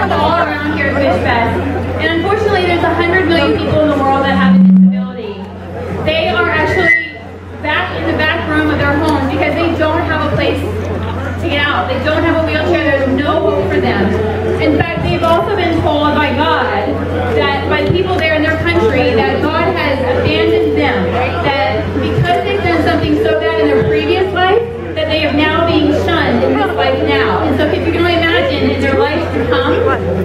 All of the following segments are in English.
All around here at FishFest. And unfortunately, there's 100 million people in the world that have a disability. They are actually back in the back room of their homes because they don't have a place to get out. They don't have a wheelchair. There's no hope for them. In fact, they've also been told by God, that by the people there in their country, that God has abandoned them. That because they've done something so bad in their previous life, that they are now being shunned in this life now. And so if you can only imagine in their life to come,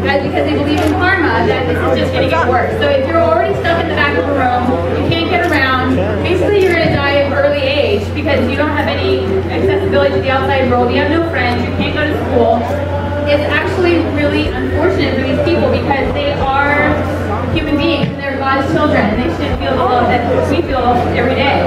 because they believe in karma, that this is just going to get worse. So if you're already stuck in the back of the room, you can't get around, basically you're going to die of early age because you don't have any accessibility to the outside world, you have no friends, you can't go to school. It's actually really unfortunate for these people because they are human beings and they're God's children and they shouldn't feel the love that we feel every day.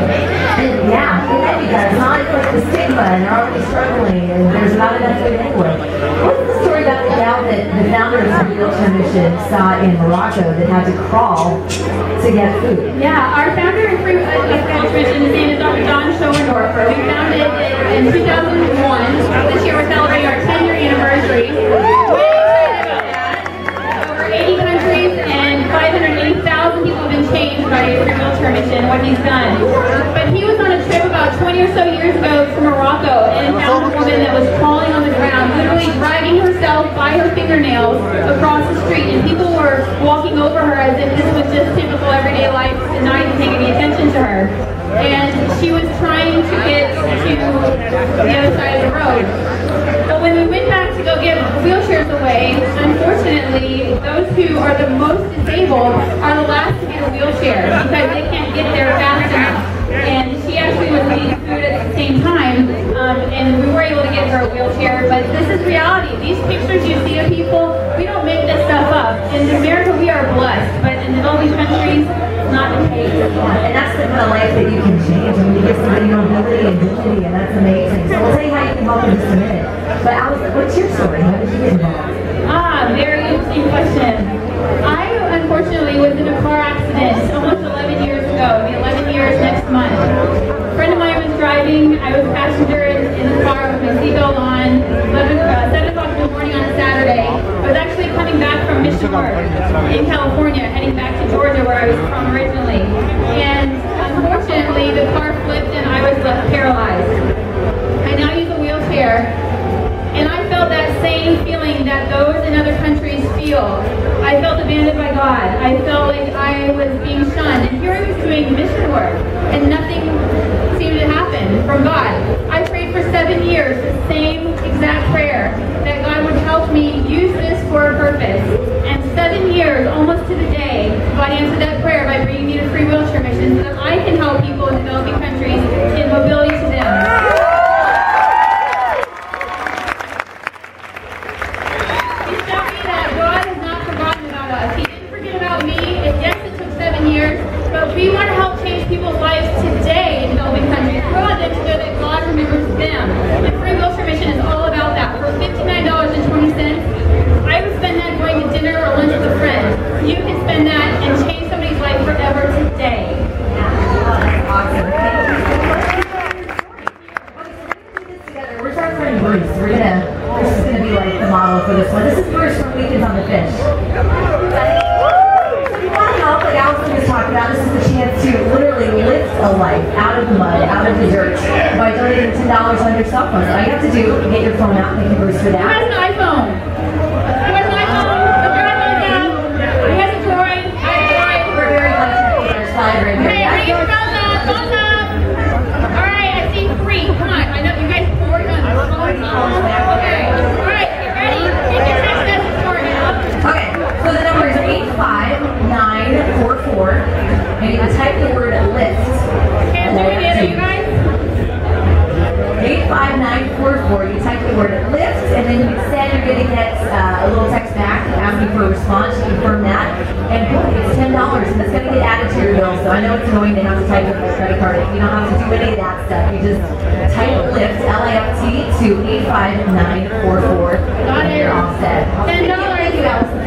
And yeah, it's not like the stigma and they're already struggling and there's not enough food anyway. What's the story about the gal that the founders of the Wheelchair Mission saw in Morocco that had to crawl to get food? Yeah, our founder of the Wheelchair Mission, his name is Dr. Don Schoendorfer. We founded it in 2001. This year we're celebrating our 10-year anniversary. We're excited about that. Over 80 countries and 580,000 people have been changed by the Wheelchair Mission, what he's done. But he was on a trip about 20 or so years ago to Morocco and found a woman that was crawling on the ground, literally dragging herself by her fingernails across the street, and people were walking over her as if this was just typical everyday life and not even paying any attention to her. And she was trying to get to the other side of the road. But when we went back to go give wheelchairs away, unfortunately, those who are the most disabled are the last to get a wheelchair because they can't get there fast enough. And she actually was eating food at the same time, and we were able to get her a wheelchair. But this is reality. These pictures you see of people, we don't make this stuff up. In America, we are blessed, but in all these countries, it's not the case. Yeah, and that's the kind of life that you can change when you give somebody mobility and dignity, and that's amazing. So we'll tell you how you can help in just a minute. But Alice, what's your story? How did you get involved? Very interesting question. I unfortunately was in a car accident almost 11 years ago. It'll be 11 years next month. A friend of mine was driving. I was a passenger in the car with my seatbelt on. 7 o'clock in the morning on a Saturday. I was actually coming back from Mission Park in California, heading back to Georgia where I was from originally. And unfortunately, the car flipped and I was left paralyzed. I now use a wheelchair. And I felt that same feeling that those in other countries feel. I felt abandoned by God. I felt like I was being shunned. And here I was doing mission work, and nothing seemed to happen from God. I prayed for 7 years the same exact prayer, that God would help me use this for a purpose. And 7 years, almost to the day, God answered that prayer by bringing me to Free Wheelchair Mission so that I can help people in developing countries in mobility to them. We want to help change people's lives today in developing countries. We want them to know that God remembers them. And Free Wheelchair Mission is all about that. For $59.20, I would spend that going to dinner or lunch with a friend. You can spend that and change somebody's life forever today. Awesome. We're starting from Bruce. This is going to be like the model for this one. This is Bruce from Weekends on the Fish. Like Allison was talking about, this is the chance to literally lift a life out of the mud, out of the dirt, by donating $10 on your cell phone. So all you have to do is get your phone out. Thank you, Bruce, for that. Who has an iPhone? Who has an iPhone? Who has a Droid? I have a Droid. We're very much happy with our slide right here. Okay, bring your phones up. Phones up. All right, I see 3. Come on. I know you guys are working on the phones. Okay. All right, get ready. Get your text message sorted out. Okay, so the number is 85944, and you can type the word lift. Okay, I'm doing it. Are you guys? 85944, you type the word lift, and then you can send, you're going to get a little text back asking for a response, you confirm that, and boom, it's $10, and it's going to get added to your bill. So I know it's annoying to have to type with a credit card. You don't have to do any of that stuff. You just type lift, L-I-F-T, to 85944, and you're all set. $10. Thank you, Allison.